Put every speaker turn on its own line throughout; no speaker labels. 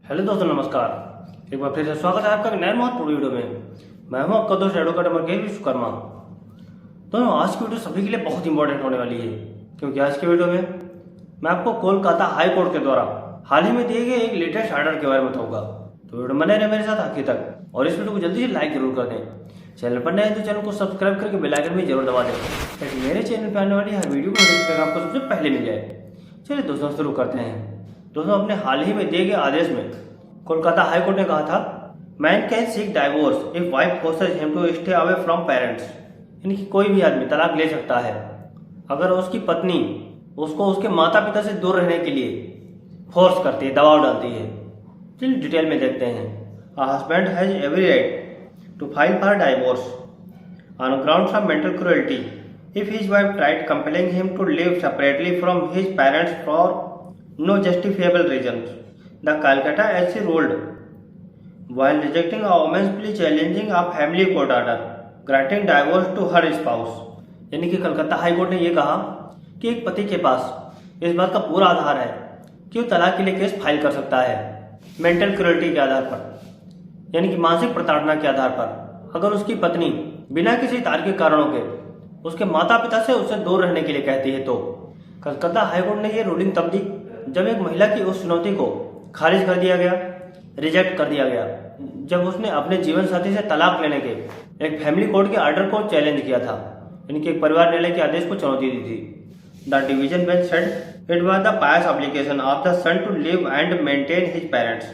Hello दोस्तों, नमस्कार। एक बार फिर से स्वागत है आपका एक नए महत्वपूर्ण वीडियो में। मैं हूं आपका दोस्त एडवोकेट अमरकेश विश्वकर्मा। दोस्तों, आज की वीडियो सभी के लिए बहुत इंपॉर्टेंट होने वाली है, क्योंकि आज की वीडियो में मैं आपको कोलकाता हाई कोर्ट के द्वारा हाल ही में दिए गए एक लेटेस्ट ऑर्डर के बारे में बताऊंगा। तो वीडियो बने रहे मेरे साथ आखिर तक, और इस वीडियो को जल्दी से लाइक जरूर कर दें। चैनल पर नए हैं तो चैनल को सब्सक्राइब करके बेल आइकन भी जरूर दबा दें, ताकि मेरे चैनल पर आने वाली हर वीडियो को नोटिफिकेशन आपको सबसे पहले मिल जाए। चलिए दोस्तों, शुरू करते हैं। दोस्तों, अपने हाल ही में दिए गए आदेश में कोलकाता हाई कोर्ट ने कहा था, man can seek divorce if wife forces him to stay away from parents. यानी कि कोई भी आदमी तलाक ले सकता है अगर उसकी पत्नी उसको उसके माता पिता से दूर रहने के लिए फोर्स करती है, दबाव डालती है। चलिए डिटेल में देखते हैं। A husband has every right to file for divorce on grounds of mental cruelty if his wife tried compelling him to live separately from his parents for no justifiable reasons. The Calcutta SC ruled, while rejecting a woman's plea challenging a family court order granting divorce to her spouse। यानी कि Calcutta high court ने यह कहा कि एक पति के पास इस बात का पूरा आधार है कि वो तलाक के लिए केस फाइल कर सकता है मेंटल क्रूएल्टी के आधार पर, यानी कि मानसिक प्रताड़ना के आधार पर, अगर उसकी पत्नी बिना किसी तार्किक कारणों के उसके माता पिता से उससे दूर रहने के लिए कहती है। तो कलकत्ता हाई कोर्ट ने यह रूलिंग तब दी जब एक महिला की उस चुनौती को खारिज कर दिया गया, रिजेक्ट कर दिया गया, जब उसने अपने जीवन साथी से तलाक लेने के एक फैमिली कोर्ट के ऑर्डर को चैलेंज किया था, यानी कि एक परिवार न्यायालय के आदेश को चुनौती दी थी। The division bench said it was the pious obligation of the son to live and maintain his parents,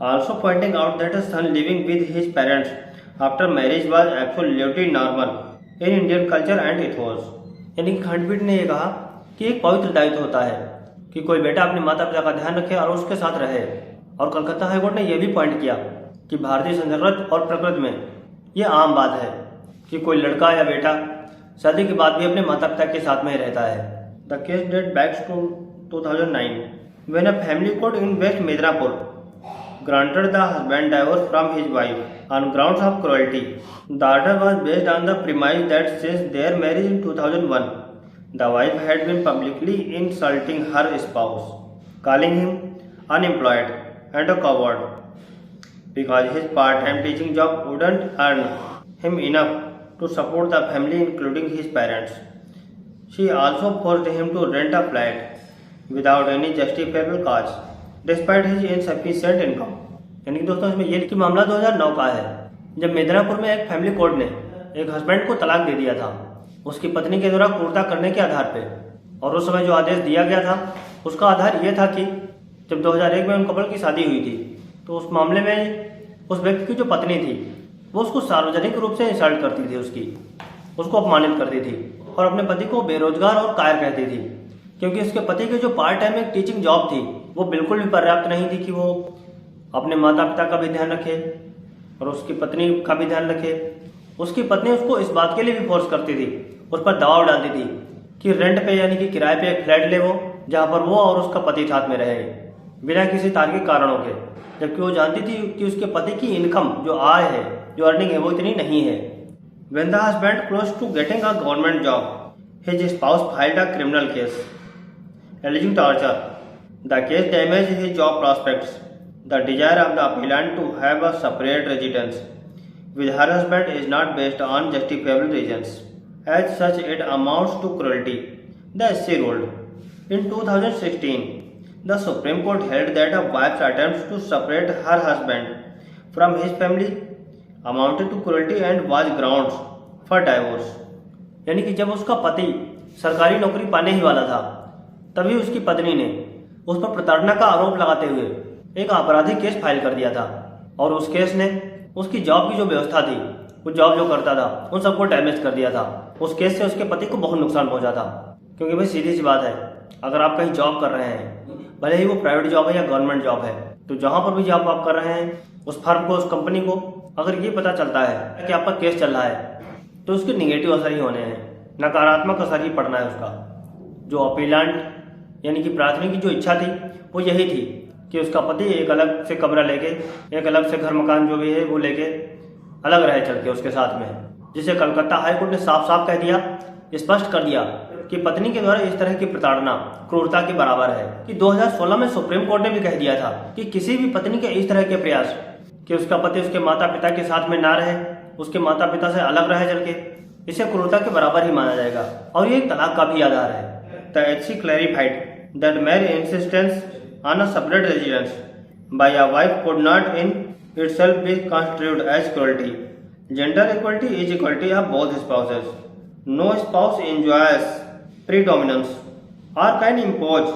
also pointing out that a son living with his parents after marriage was absolutely normal in Indian culture and ethos. यानी कि खंडपीठ ने यह कहा कि एक पवित्र दायित्व होता है कि कोई बेटा अपने माता पिता का ध्यान रखे और उसके साथ रहे। और कलकत्ता हाईकोर्ट ने यह भी पॉइंट किया कि भारतीय संस्कृति और प्रकृति में यह आम बात है कि कोई लड़का या बेटा शादी के बाद भी अपने माता पिता के साथ में ही रहता है। The case dates back to 2009 when a family court in West Midnapore granted the husband divorce from his wife on grounds of cruelty. The order was based on the premise that since their marriage in 2001, the wife had been publicly insulting her spouse, calling him unemployed and a coward because his part-time teaching job wouldn't earn him enough to support the family, including his parents. She also forced him to rent a flat without any justifiable cause, despite his insufficient income। यानी कि दोस्तों, इसमें यह कि मामला 2009 का है, जब मिदनापुर में एक फैमिली कोर्ट ने एक हस्बैंड को तलाक दे दिया था उसकी पत्नी के द्वारा क्रूरता करने के आधार पे। और उस समय जो आदेश दिया गया था उसका आधार यह था कि जब 2001 में उन कपल की शादी हुई थी, तो उस मामले में उस व्यक्ति की जो पत्नी थी वो उसको सार्वजनिक रूप से इंसल्ट करती थी, उसको अपमानित करती थी और अपने पति को बेरोजगार और कायर कहती थी, क्योंकि उसके पति की जो पार्ट टाइम एक टीचिंग जॉब थी वो बिल्कुल भी पर्याप्त नहीं थी कि वो अपने माता पिता का भी ध्यान रखे और उसकी पत्नी का भी ध्यान रखे। उसकी पत्नी उसको इस बात के लिए भी फोर्स करती थी, उस पर दबाव डालती थी कि रेंट पे यानी कि किराए पे एक फ्लैट ले वो, जहाँ पर वो और उसका पति साथ में रहे बिना किसी तार्किक कारणों के, जबकि वो जानती थी कि उसके पति की इनकम जो आय है, जो अर्निंग है, वो इतनी नहीं है। When the husband close to getting a government job, his spouse filed a criminal case alleging torture. The case damaged his job prospects. The desire of the appellant to have a separate residence with her husband is not based on justifiable reasons. As such, it amounts to cruelty, the SC ruled. In 2016, the Supreme Court held that a wife's attempts to separate her husband from his family amounted to cruelty and was grounds for divorce। यानी कि जब उसका पति सरकारी नौकरी पाने ही वाला था, तभी उसकी पत्नी ने उस पर प्रताड़ना का आरोप लगाते हुए एक आपराधिक केस फाइल कर दिया था। और उस केस ने उसकी जॉब की जो व्यवस्था थी, वो जॉब जो करता था, उन सबको डैमेज कर दिया था। उस केस से उसके पति को बहुत नुकसान पहुंचा था, क्योंकि भाई सीधी सी बात है, अगर आप कहीं जॉब कर रहे हैं, भले ही वो प्राइवेट जॉब है या गवर्नमेंट जॉब है, तो जहां पर भी जॉब आप कर रहे हैं, उस फर्म को, उस कंपनी को अगर ये पता चलता है कि आपका केस चल रहा है, तो उसके निगेटिव असर ही होने हैं, नकारात्मक असर ही पड़ना है उसका। जो अपीलांट यानी कि प्राथमिक की जो इच्छा थी वो यही थी कि उसका पति एक अलग से कमरा लेके, एक अलग से घर मकान जो भी है वो लेके अलग रहे चल के उसके साथ में, जिसे कलकत्ता हाई कोर्ट ने साफ साफ कह दिया, स्पष्ट कर दिया कि पत्नी के द्वारा इस तरह की प्रताड़ना क्रूरता के बराबर है कि 2016 में सुप्रीम कोर्ट ने भी कह दिया था कि किसी भी पत्नी के इस तरह के प्रयास कि उसका पति उसके माता पिता के साथ में ना रहे, उसके माता पिता से अलग रहे चल के, इसे क्रूरता के बराबर ही माना जाएगा और ये एक तलाक का भी आधार है। The HC clarified that mere insistence on a separate residence by a wife could not in itself be construed as cruelty. Gender equality is equality of both spouses. No spouse enjoys predominance or can impose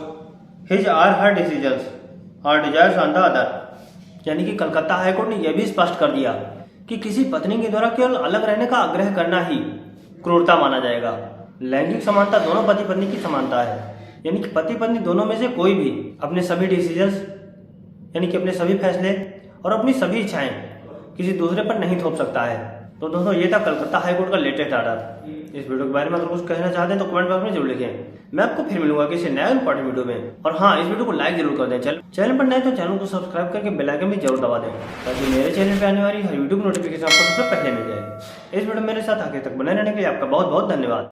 his or her decisions or desires on the other. यानी कि Calcutta high court ने यह भी स्पष्ट कर दिया कि किसी पत्नी के द्वारा केवल अलग रहने का आग्रह करना ही क्रूरता माना जाएगा। लैंगिक समानता दोनों पति पत्नी की समानता है, यानी कि पति पत्नी दोनों में से कोई भी अपने सभी डिसीजंस यानी कि अपने सभी फैसले और अपनी सभी इच्छाएं किसी दूसरे पर नहीं थोप सकता है। तो दोस्तों ये था कलकत्ता हाईकोर्ट का लेटेस्ट ऑर्डर। इस वीडियो के बारे में अगर कुछ कहना चाहते हैं तो कमेंट बॉक्स में जरूर लिखें। मैं आपको फिर मिलूंगा किसी नए इंपॉर्टेंट वीडियो में। और हाँ, इस वीडियो को लाइक जरूर कर दें। चैनल पर नए तो चैनल को सब्सक्राइब करके बेल आइकन भी जरूर दबा दें ताकि मेरे चैनल पर आने वाली हर वीडियो की नोटिफिकेशन आपको सबसे पहले मिल जाए। इस वीडियो में मेरे साथ आगे तक बने रहने के लिए आपका बहुत बहुत धन्यवाद।